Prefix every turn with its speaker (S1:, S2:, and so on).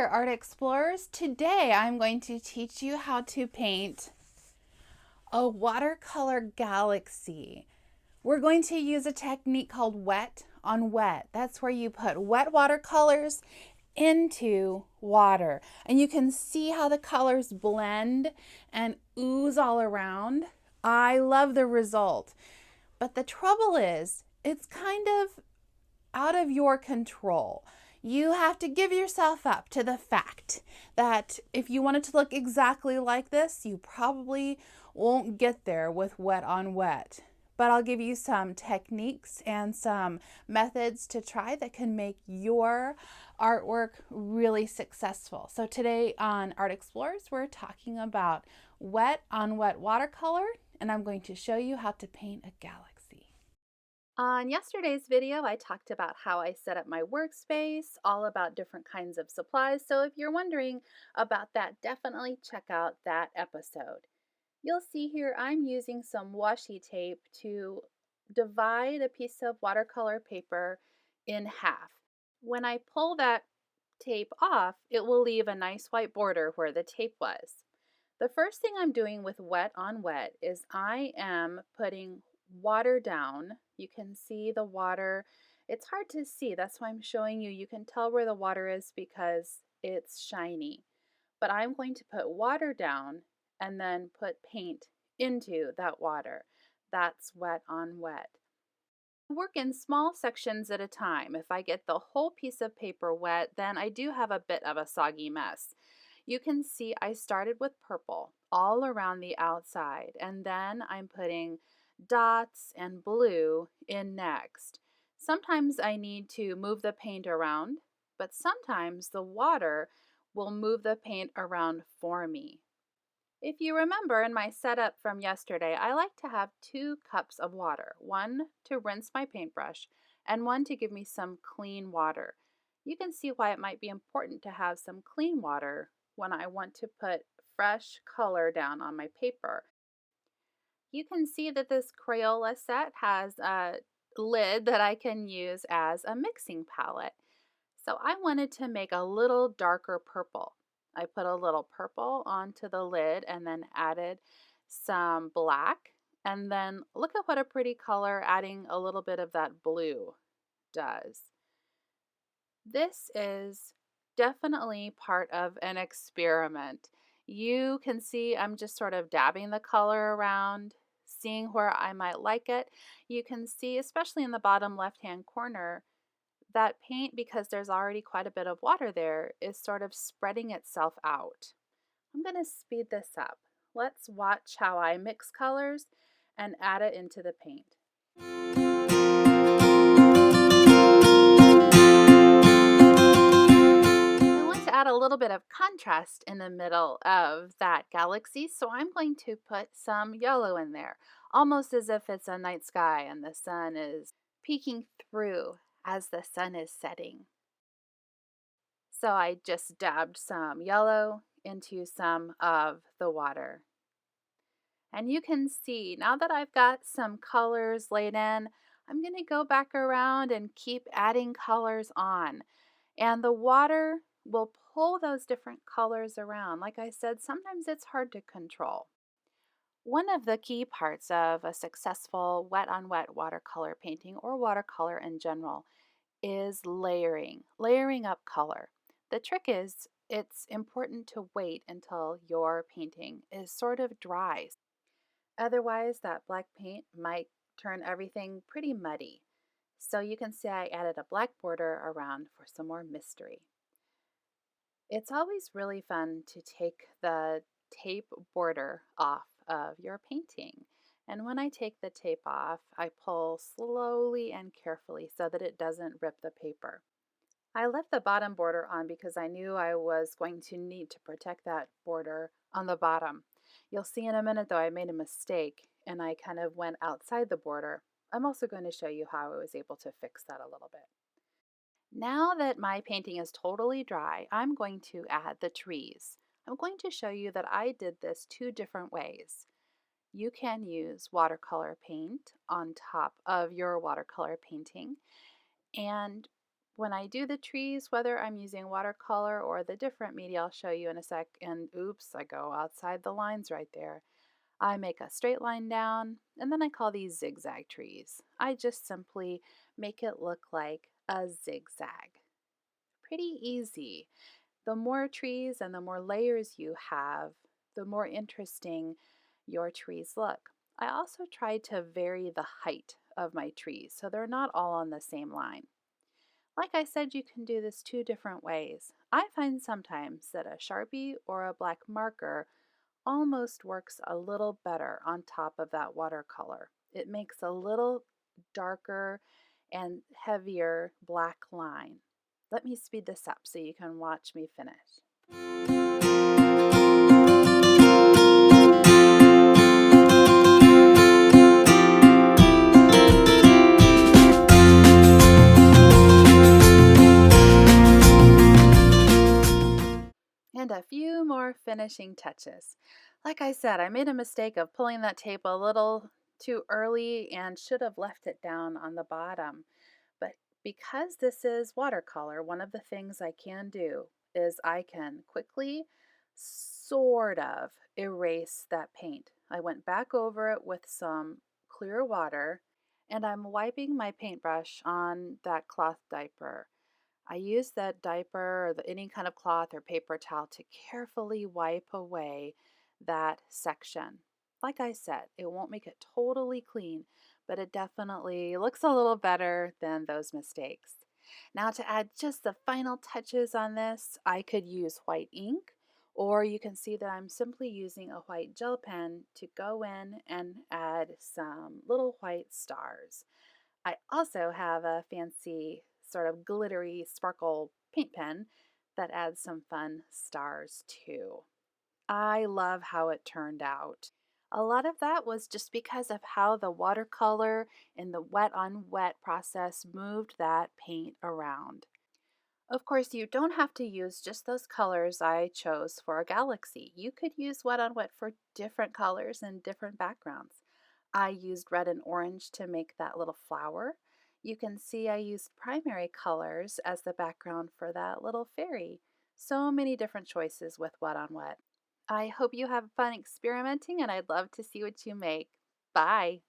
S1: there, Art Explorers. Today I'm going to teach you how to paint a watercolor galaxy. We're going to use a technique called wet on wet. That's where you put wet watercolors into water. And you can see how the colors blend and ooze all around. I love the result. But the trouble is, it's kind of out of your control. You have to give yourself up to the fact that if you want it to look exactly like this, you probably won't get there with wet on wet. But I'll give you some techniques and some methods to try that can make your artwork really successful. So today on Art Explorers, we're talking about wet on wet watercolor, and I'm going to show you how to paint a galaxy. On yesterday's video, I talked about how I set up my workspace, all about different kinds of supplies. So if you're wondering about that, definitely check out that episode. You'll see here I'm using some washi tape to divide a piece of watercolor paper in half. When I pull that tape off, it will leave a nice white border where the tape was. The first thing I'm doing with wet on wet is I am putting water down. You can see the water. It's hard to see, that's why I'm showing you. You can tell where the water is because it's shiny. But I'm going to put water down and then put paint into that water. That's wet on wet. I work in small sections at a time. If I get the whole piece of paper wet, then I do have a bit of a soggy mess. You can see I started with purple all around the outside, and then I'm putting dots and blue in next. Sometimes I need to move the paint around, but sometimes the water will move the paint around for me. If you remember in my setup from yesterday, I like to have 2 cups of water, one to rinse my paintbrush and one to give me some clean water. You can see why it might be important to have some clean water when I want to put fresh color down on my paper. You can see that this Crayola set has a lid that I can use as a mixing palette. So I wanted to make a little darker purple. I put a little purple onto the lid and then added some black. And then look at what a pretty color adding a little bit of that blue does. This is definitely part of an experiment. You can see I'm just sort of dabbing the color around, seeing where I might like it. You can see, especially in the bottom left-hand corner, that paint, because there's already quite a bit of water there, is sort of spreading itself out. I'm going to speed this up. Let's watch how I mix colors and add it into the paint. I want to add a little bit of contrast in the middle of that galaxy, so I'm going to put some yellow in there, almost as if it's a night sky and the sun is peeking through as the sun is setting. So I just dabbed some yellow into some of the water. And you can see now that I've got some colors laid in, I'm going to go back around and keep adding colors on. And the water will pull those different colors around. Like I said, sometimes it's hard to control. One of the key parts of a successful wet on wet watercolor painting, or watercolor in general, is layering up color. The trick is it's important to wait until your painting is sort of dry. Otherwise, that black paint might turn everything pretty muddy. So you can see I added a black border around for some more mystery. It's always really fun to take the tape border off of your painting. And when I take the tape off, I pull slowly and carefully so that it doesn't rip the paper. I left the bottom border on because I knew I was going to need to protect that border on the bottom. You'll see in a minute though I made a mistake and I kind of went outside the border. I'm also going to show you how I was able to fix that a little bit. Now that my painting is totally dry, I'm going to add the trees. I'm going to show you that I did this 2 different ways. You can use watercolor paint on top of your watercolor painting, and When I do the trees, whether I'm using watercolor or the different media I'll show you in a sec, and oops, I go outside the lines right there. I make a straight line down, and then I call these zigzag trees. I just simply make it look like a zigzag. Pretty easy. The more trees and the more layers you have, the more interesting your trees look. I also try to vary the height of my trees so they're not all on the same line. Like I said, you can do this two different ways. I find sometimes that a Sharpie or a black marker almost works a little better on top of that watercolor. It makes a little darker and heavier black line. Let me speed this up so you can watch me finish. And a few more finishing touches. Like I said, I made a mistake of pulling that tape a little too early and should have left it down on the bottom. But because this is watercolor, one of the things I can do is I can quickly sort of erase that paint. I went back over it with some clear water and I'm wiping my paintbrush on that cloth diaper. I use that diaper or any kind of cloth or paper towel to carefully wipe away that section. Like I said, it won't make it totally clean, but it definitely looks a little better than those mistakes. Now to add just the final touches on this, I could use white ink, or you can see that I'm simply using a white gel pen to go in and add some little white stars. I also have a fancy sort of glittery sparkle paint pen that adds some fun stars too. I love how it turned out. A lot of that was just because of how the watercolor in the wet on wet process moved that paint around. Of course, you don't have to use just those colors I chose for a galaxy. You could use wet on wet for different colors and different backgrounds. I used red and orange to make that little flower. You can see I used primary colors as the background for that little fairy. So many different choices with wet on wet. I hope you have fun experimenting and I'd love to see what you make. Bye!